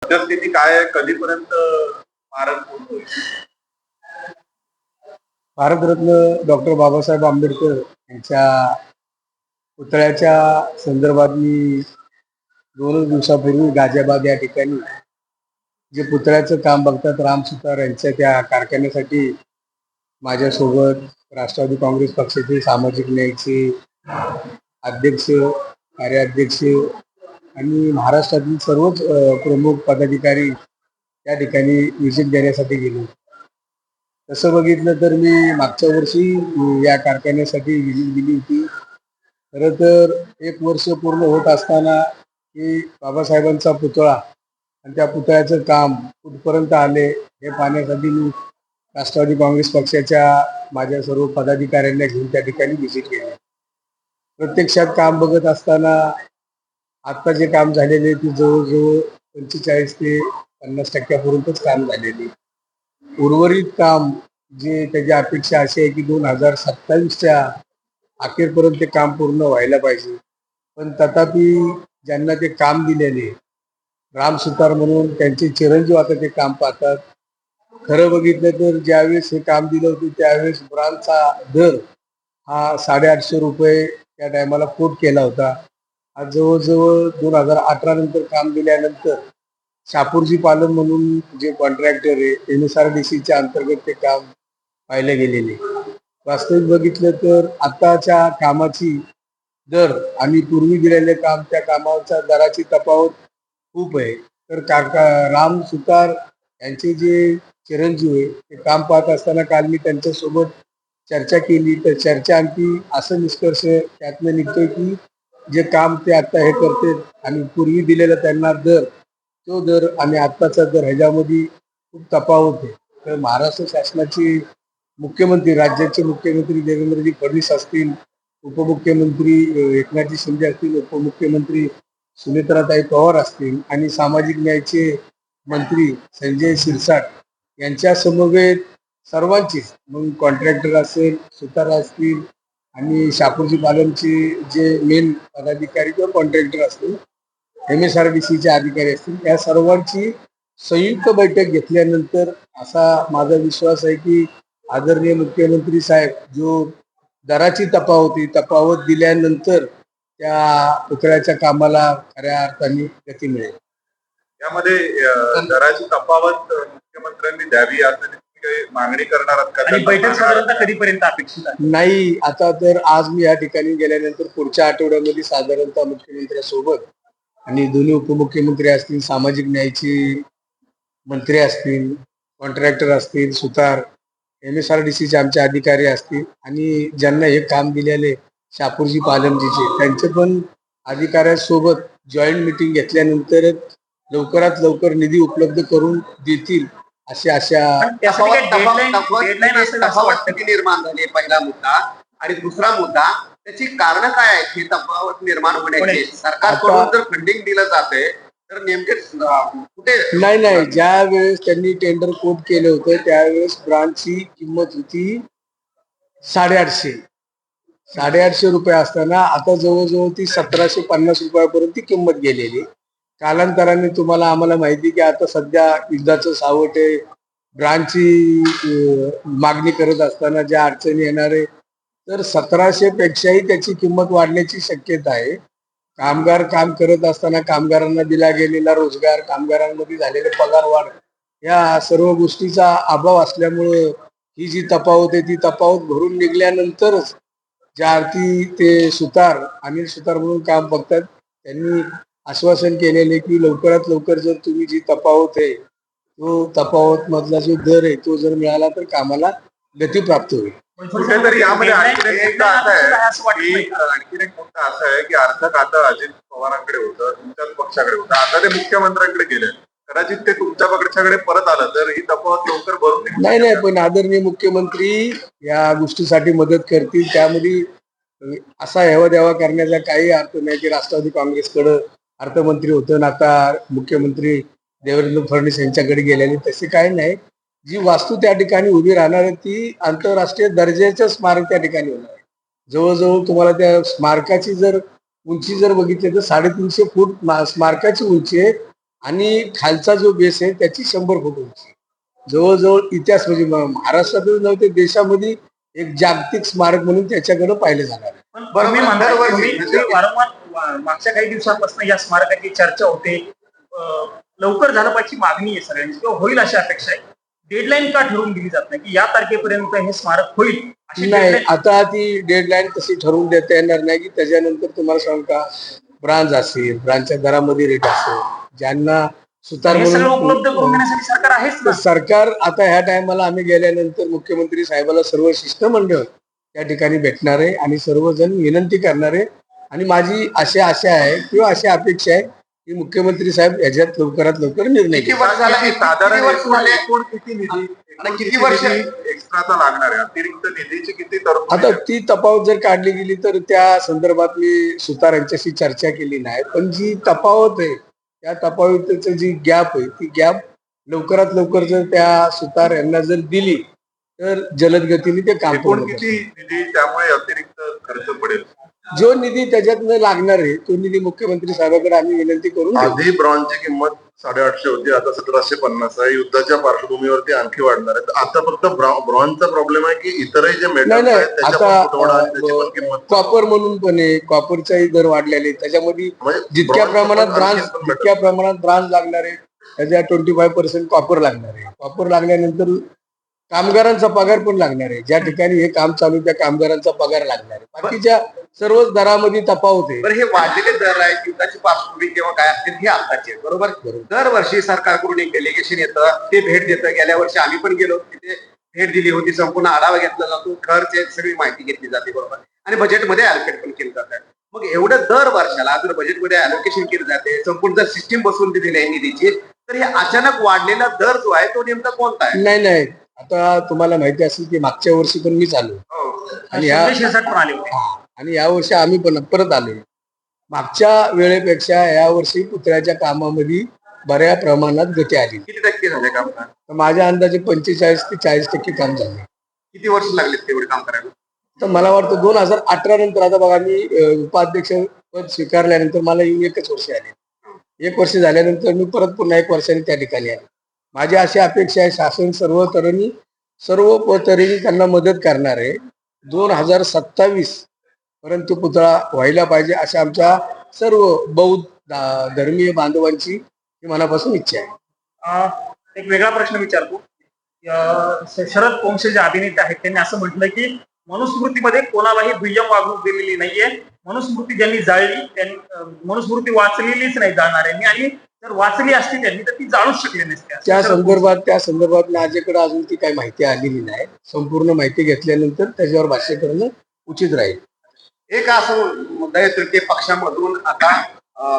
सद्यस्थिती काय आहे, कधीपर्यंत स्मारक पूर्ण होईल? भारतरत्न डॉक्टर बाबासाहेब आंबेडकर यांच्या पुतळ्याच्या संदर्भात मी 2 दिवसापूर्वी गाझियाबाद या ठिकाणी जे पुतळ्याचं काम बघतात राम सुतार यांच्या त्या कारखान्यासाठी माझ्यासोबत राष्ट्रवादी काँग्रेस पक्षाचे सामाजिक न्यायाचे अध्यक्ष, कार्याध्यक्ष आणि महाराष्ट्रातील सर्वच प्रमुख पदाधिकारी त्या ठिकाणी व्हिजिट देण्यासाठी गेले. तसं बघितलं तर मी मागच्या वर्षी या कारखान्यासाठी व्हिजिट दिली होती. खरं तर 1 वर्ष पूर्ण होत असताना की बाबासाहेबांचा पुतळा आणि त्या पुतळ्याचं काम कुठपर्यंत आले हे पाहण्यासाठी मी राष्ट्रवादी काँग्रेस पक्षाच्या माझ्या सर्व पदाधिकाऱ्यांना घेऊन त्या ठिकाणी व्हिजिट केली. प्रत्यक्षात काम बघत असताना आता जे काम झालेले ते जवळजवळ 45 ते 50% काम झालेले. उर्वरित काम जे त्याची अपेक्षा अशी आहे की 2027च्या अखेरपर्यंत ते काम पूर्ण व्हायला पाहिजे. पण तथापि ज्यांना ते काम दिलेले राम सुतार म्हणून त्यांचे चिरंजीव आता ते काम पाहतात. खरं बघितलं तर ज्यावेळेस हे काम दिलं होतं त्यावेळेस ब्रांचचा दर हा 850 रुपये त्या टायमाला कोट केला होता. आज जवळजवळ 2018 नंतर काम दिल्यानंतर शापूरजी पालन म्हणून जे कॉन्ट्रॅक्टर आहे NSRDCच्या अंतर्गत ते काम पाहिले गेलेले. वास्तविक बघितलं तर आताच्या कामाची दर आणि पूर्वी दिलेले काम त्या कामाच्या दराची तफावत खूप आहे. तर राम सुतार यांचे जे चिरंजीव आहे ते काम पाहत असताना काल मी त्यांच्यासोबत चर्चा केली. तर चर्चा आणखी असं निष्कर्ष त्यातनं निघतोय की जे काम ते आता हे करते आणि पूर्वी दिलेला त्यांना दर तो दर आणि आत्ताचा दर ह्याच्यामध्ये खूप तफावत आहे. तर महाराष्ट्र शासनाचे मुख्यमंत्री राज्याचे मुख्यमंत्री देवेंद्रजी फडणवीस असतील, उपमुख्यमंत्री एकनाथजी शिंदे असतील, उपमुख्यमंत्री सुनेत्राताई पवार असतील आणि सामाजिक न्यायाचे मंत्री संजय शिरसाट यांच्या समवेत सर्वांचीच मग कॉन्ट्रॅक्टर असेल, सुतार असतील आणि शापूरजी पालनचे जे मेन पदाधिकारी किंवा कॉन्ट्रॅक्टर असतील, MSRDCचे अधिकारी असतील, या सर्वांची संयुक्त बैठक घेतल्यानंतर असा माझा विश्वास आहे की आदरणीय मुख्यमंत्री साहेब जो दराची तफावत दिल्यानंतर त्या पुतळ्याच्या कामाला खऱ्या अर्थाने गती मिळेल. यामध्ये दराची तफावत मुख्यमंत्र्यांनी द्यावी असं तुम्ही काही मागणी करणार आहात का? आणि बैठक साधारणतः कधीपर्यंत अपेक्षित आहे? नाही, आता तर आज मी या ठिकाणी गेल्यानंतर पुढच्या आठवड्यामध्ये साधारणतः मुख्यमंत्र्यांसोबत आणि दोन्ही उपमुख्यमंत्री असतील, सामाजिक न्यायाचे मंत्री असतील, कॉन्ट्रॅक्टर असतील, सुतार, MSRDCचे आमचे अधिकारी असतील आणि ज्यांना हे काम दिलेले शापूरजी पालनजीचे त्यांचे पण अधिकाऱ्यांसोबत जॉईंट मिटिंग घेतल्यानंतर लवकरात लवकर निधी उपलब्ध करून देतील अशी आशा. तफावत निर्माण झाली पहिला मुद्दा. आणि दुसरा मुद्दा त्याची कारण काय आहेत ही तफावत निर्माण होण्याची? सरकारकडून जर फंडिंग दिलं जाते तर नेमके कुठे? नाही, ज्या वेळेस त्यांनी टेंडर कोट केलं होतं त्यावेळेस ब्रांचची किंमत होती 850 रुपये असताना आता जवळजवळ ती 1750 रुपयापर्यंत ती किंमत गेलेली. कालांतराने तुम्हाला आम्हाला माहिती की आता सध्या युद्धाचं सावट आहे. ब्रांचची मागणी करत असताना ज्या अडचणी येणार आहे तर 1700 पेक्षाही त्याची किंमत वाढण्याची शक्यता आहे. कामगार काम करत असताना कामगारांना दिला गेलेला रोजगार, कामगारांमध्ये झालेले पगार वाढ या सर्व गोष्टीचा अभाव असल्यामुळं ही जी तफावत आहे ती तफावत भरून निघल्यानंतरच ज्या अर्थी ते अनिल सुतार म्हणून काम बघतात त्यांनी आश्वासन केलेले की लवकरात लवकर जर तुम्ही जी तफावत आहे तो तफावत मधला जो दर आहे तो जर मिळाला तर कामाला गती प्राप्त होईल. कुठेतरी यामध्ये आणखीन एक मुद्दा असा आहे की अर्थ खातं अजित पवारांकडे होतं, तुमच्याच पक्षाकडे होतं, आता ते मुख्यमंत्र्यांकडे गेले. कदाचित ते तुमच्या पक्षाकडे परत आलं तर ही तफावत लवकर भरून नाही, पण आदरणीय मुख्यमंत्री या गोष्टीसाठी मदत करतील. त्यामध्ये असा हेवा देवा करण्याचा काही अर्थ नाही की राष्ट्रवादी काँग्रेसकडं अर्थमंत्री होतं आता मुख्यमंत्री देवेंद्र फडणवीस यांच्याकडे गेलेले, तसे काही नाही. जी वास्तू त्या ठिकाणी उभी राहणार आहे ती आंतरराष्ट्रीय दर्जाचं स्मारक त्या ठिकाणी होणार आहे. जवळजवळ तुम्हाला त्या स्मारकाची जर उंची जर बघितली तर 350 फूट स्मारकाची उंची आहे आणि खालचा जो बेस आहे त्याची 100 फूट उंची. जवळजवळ इतिहास म्हणजे महाराष्ट्रातच नव्हते देशामध्ये एक जागतिक स्मारक म्हणून त्याच्याकडे पाहिलं जाणार आहे. पण बरोबर, तुम्ही म्हणताय दरवर्षी तुम्ही म्हणजे- वारंवार मागच्या काही दिवसांपासून या स्मारकाची चर्चा होते. लवकर झालं पाहिजे मागणी आहे सगळ्यांची किंवा होईल अशी अपेक्षा आहे. डेडलाईन का ठरवून दिली जात नाही की या तारखेपर्यंत हे स्मारक होईल अशी नाही, deadline- आता ती डेडलाईन तशी ठरवून देता येणार नाही की त्याच्यानंतर तुम्हाला सांगू का ब्रांच असेल, ब्रांचच्या दरामध्ये रेट असेल, ज्यांना सुतार हे सगळं म्हणून उपलब्ध करून देण्यासाठी सरकार आहेच तर ना. सरकार आता ह्या टायमाला आम्ही गेल्यानंतर मुख्यमंत्री साहेबाला सर्व शिष्टमंडळ त्या ठिकाणी भेटणार आहे आणि सर्वजण विनंती करणार आहे. आणि माझी अशी आशा आहे किंवा अशी अपेक्षा आहे की मुख्यमंत्री साहेब याच्यात लवकरात लवकर निर्णय किती घेतील. वर्ष झाले साधारण किती वर्ष झाले एकूण किती निधी आणि किती वर्ष एक्स्ट्राचा लागणार आहे, अतिरिक्त निधीची किती तरतूद आता आहे? ती तफावत जर काढली गेली तर त्या संदर्भात मी सुतार यांच्याशी चर्चा केली नाही, पण जी तफावत आहे त्या तफावतीचं जी गॅप आहे ती गॅप लवकरात लवकर जर त्या सुतार यांना जर दिली तर जलद गतीने ते काम एकूण पूर्ण किती करतील. निधी त्यामुळे अतिरिक्त खर्च पडेल? जो निधी त्याच्यातनं लागणार आहे तो निधी मुख्यमंत्री साहेबांकडे आम्ही विनंती करून देऊ. आधी ब्रॉन्झची किंमत 850 होती, आता 1750 आहे. युद्धाच्या पार्श्वभूमीवरती आणखी वाढणार आहे. आता फक्त ब्रॉन्झचा प्रॉब्लेम आहे की इतरही जे नाही मेटल नाही आहेत त्याच्या पण तुटवडा आहे, त्याची पण आता किंमत कॉपर म्हणून पण आहे, कॉपरचाही दर वाढलेले त्याच्यामध्ये म्हणजे जितक्या bronze प्रमाणात पण ब्रांच आणखी पण जितक्या प्रमाणात ब्रांच लागणार आहे त्याच्या 25% कॉपर लागणार आहे. कॉपर लागल्यानंतर कामगारांचा पगार पण लागणार आहे. ज्या ठिकाणी हे काम चालू आहे, त्या कामगारांचा पगार लागणार आहे. बाकीच्या सर्वच दरामध्ये तफावत आहे. बरं, हे वाढलेले दर आहेत युद्धाची पार्श्वभूमी किंवा काय असतील हे आत्ताचे आहेत, बरोबर. दरवर्षी सरकारकडून एक डेलिगेशन येतं, ते भेट देतं. गेल्या वर्षी आम्ही पण गेलो, तिथे भेट दिली होती, संपूर्ण आढावा घेतला जातो, खर्च सगळी माहिती घेतली जाते, बरोबर. आणि बजेटमध्ये अलोकेट पण केलं जातं. मग एवढं दर वर्षाला जर बजेटमध्ये अलोकेशन केलं जाते, संपूर्ण जर सिस्टीम बसवून दिलेली आहे निधीची, तर हे अचानक वाढलेला दर जो आहे तो नेमका कोणता आहे? नाही नाही, आता तुम्हाला माहिती असेल की मागच्या वर्षी पण मी आलो हो. आणि या शिंदे शिरसाट पण आले होते. आणि या वर्षी आम्ही पण परत आलोय. मागच्या वेळेपेक्षा या वर्षी पुतळ्याच्या कामामध्ये बऱ्या प्रमाणात गती आली. किती टक्के झाले काम? तर माझ्या अंदाजे 45 ते 40% काम झाले. किती वर्ष लागलेत तेवढे काम करायला? तर मला वाटतं 2018 नंतर आता बघा मी उपाध्यक्ष पद स्वीकारल्यानंतर मला येऊन 1च वर्ष आले. 1 वर्ष झाल्यानंतर मी परत पुन्हा 1 वर्षाने त्या ठिकाणी आले. माझी अशी अपेक्षा आहे शासन सर्व तऱ्हेने त्यांना मदत करणार आहे. 2027 पर्यंत पुतळा व्हायला पाहिजे अशी आमच्या सर्व बौद्ध धर्मीय बांधवांची मनापासून इच्छा आहे. एक वेगळा प्रश्न विचारतो. शरद पोंक्षे जे अभिनेते आहेत त्यांनी असं म्हटलं की मनुस्मृतीमध्ये कोणालाही दुय्यम वागणूक दिलेली नाहीये. मनुस्मृती ज्यांनी जाळली त्यांनी मनुस्मृती वाचलेलीच नाही जाणाऱ्यांनी, आणि जर वाचली असती त्यांनी तर ती जाणूच शकली नसते. त्या संदर्भात माझ्याकडे अजून ती काही माहिती आलेली नाही. संपूर्ण माहिती घेतल्यानंतर त्याच्यावर भाष्य करणं उचित राहील. एक असं मुद्दा येतो की पक्षामधून आता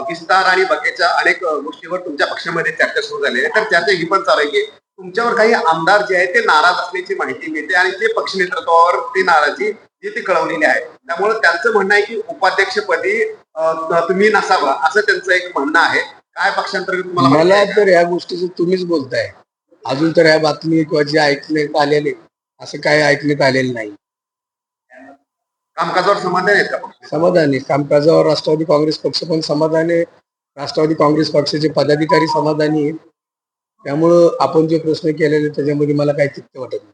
विस्तार आणि बाकीच्या अनेक गोष्टीवर तुमच्या पक्षामध्ये चर्चा सुरू झाली आहे. तर चर्चा ही पण चालू आहे की तुमच्यावर काही आमदार जे आहेत ते नाराज असल्याची माहिती मिळते आणि ते पक्ष नेतृत्वावर ती नाराजी ती कळवलेली आहे. त्यामुळे त्यांचं म्हणणं आहे की उपाध्यक्षपदी तुम्ही नसावा असं त्यांचं एक म्हणणं आहे. काय पक्षांतर्गत तुम्हाला मला तर या गोष्टीचं तुम्हीच बोलताय. अजून तर या बातमी किंवा जे ऐकण्यात आलेले असं काय ऐकण्यात आलेलं नाही. कामकाजावर समाधान आहेत का पक्ष? समाधानी कामकाजावर राष्ट्रवादी काँग्रेस पक्ष पण समाधानी, राष्ट्रवादी काँग्रेस पक्षाचे पदाधिकारी समाधानी आहेत. त्यामुळं आपण जे प्रश्न केलेले त्याच्यामध्ये मला काही तिक्त वाटत नाही.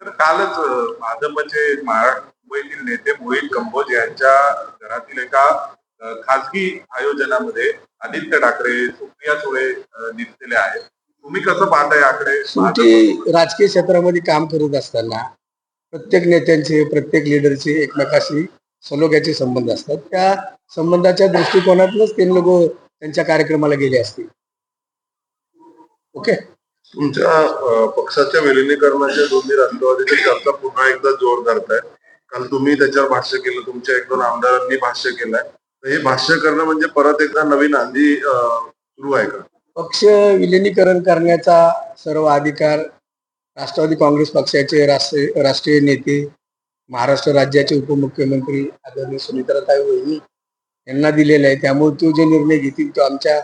तर कालच भाजपचे मुंबईतील नेते मोहित कंबोज यांच्या घरातील एका खासगी आयोजनामध्ये आदित्य ठाकरे, सुप्रिया सुळे दिसलेले आहेत. तुम्ही कसं पाहताय आकडे? शेवटी राजकीय क्षेत्रामध्ये काम करत असताना प्रत्येक नेत्यांचे प्रत्येक लिडरचे एकमेकाशी सलोख्याचे संबंध असतात. त्या संबंधाच्या दृष्टिकोनातूनच ते लोक त्यांच्या कार्यक्रमाला गेले असतील. ओके. तुमच्या पक्षाच्या विलिनीकरणाच्या दोन्ही राष्ट्रवादीची चर्चा पुन्हा एकदा जोर धरताय. काल तुम्ही त्याच्यावर भाष्य केलं, तुमच्या 1-2 आमदारांनी भाष्य केलंय. तर हे भाष्य करणं म्हणजे परत एकदा नवीन आंधी सुरू आहे का? पक्ष विलिनीकरण करण्याचा सर्व अधिकार राष्ट्रवादी काँग्रेस पक्षाचे राष्ट्रीय नेते, महाराष्ट्र राज्याचे उपमुख्यमंत्री आदरणीय सुनीताताई वहिनी यांना दिलेला आहे. त्यामुळे तो जे निर्णय घेतील तो आमच्या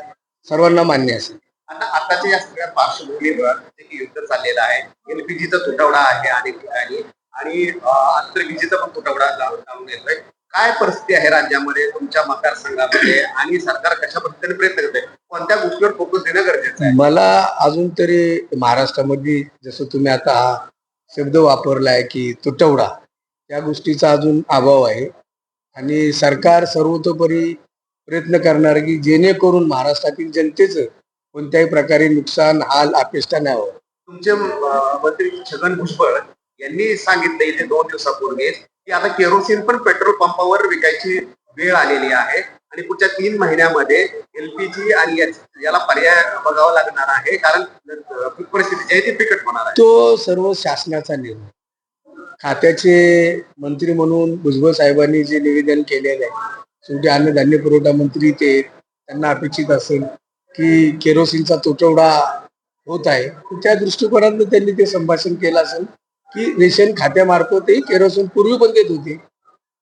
सर्वांना मान्य असेल. आता आताच्या या सगळ्या पार्श्वभूमीवर जे युद्ध चाललेलं आहे, एलपीजीचा तुटवडा आहे अनेक ठिकाणी आणि अंतर्विजेचा पण तुटवडा जाणून येतोय. काय परिस्थिती आहे राज्यामध्ये तुमच्या मतदारसंघामध्ये आणि सरकार कशा पद्धतीने प्रयत्न करते कोणत्या गोष्टीवर फोकस देणं गरजेचं आहे? मला अजून तरी महाराष्ट्रामध्ये जसं तुम्ही आता हा शब्द वापरलाय की तुटवडा, त्या गोष्टीचा अजून अभाव आहे आणि सरकार सर्वतोपरी प्रयत्न करणार की जेणेकरून महाराष्ट्रातील जनतेचं कोणत्याही प्रकारे नुकसान, हाल, अपेष्टा नाही व्हावं. तुमचे मंत्री छगन भुजबळ यांनी सांगितलं इथे 2 दिवसापूर्वी की आता केरोसिन पण पेट्रोल पंपावर विकायची वेळ आलेली आहे आणि पुढच्या 3 महिन्यामध्ये एलपीजी आणि याला पर्याय बघावा लागणार आहे कारण परिस्थिती जी आहे ती बिकट होणार आहे. तो सर्व शासनाचा निर्णय. खात्याचे मंत्री म्हणून भुजबळ साहेबांनी जे निवेदन केलेलं आहे, शेवटी अन्नधान्य पुरवठा मंत्री ते, त्यांना अपेक्षित असेल की केरोसिनचा तुटवडा होत आहे, त्या दृष्टिकोनातून त्यांनी ते संभाषण केलं असेल की रेशन खात्यामार्फतही केरोसिन पूर्वी पण देत होते,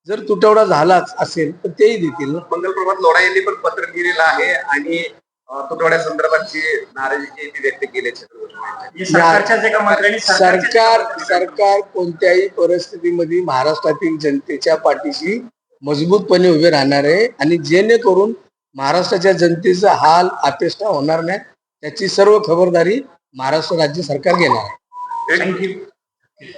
जर तुटवडा झालाच असेल तर तेही देतील ना. मंगलप्रभात लोढा यांनी पण पत्र लिहिलेलं आहे आणि तुटवड्या संदर्भातची नाराजी ती व्यक्त केली हे सरकारच्याच एका मंत्र्यांनी सरकार कोणत्याही परिस्थितीमध्ये महाराष्ट्रातील जनतेच्या पाठीशी मजबूतपणे उभे राहणार आहे आणि जेणेकरून महाराष्ट्राच्या जनतेचा हाल अपेष्टा होणार नाही त्याची सर्व खबरदारी महाराष्ट्र राज्य सरकार घेणार आहे. एक